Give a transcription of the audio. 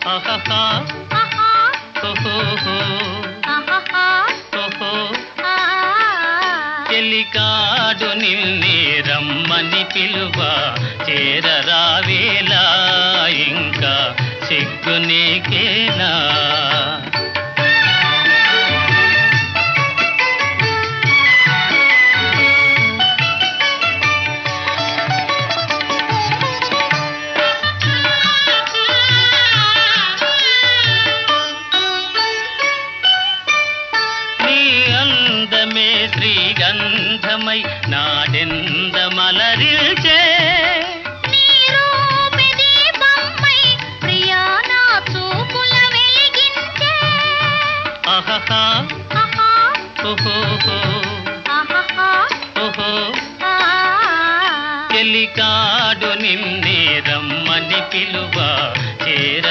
ఆహాహా ఆహా ఓహోహో ఆహాహా ఓహో ఆ చెలికాడు నిన్నే రమ్మని పిలువ చేరరావేలా ఇంకా సిగ్గు నీకేనా అందమే శ్రీగంధమై నాడెందమలరిల్చే నీ రూపే దీపమై ప్రియా నా చూపుల వెలిగించే ఆహాహా ఆహా ఓహోహో ఆహాహా ఓహో ఆ చెలికాడు నిన్నే రమ్మని పిలువ చేర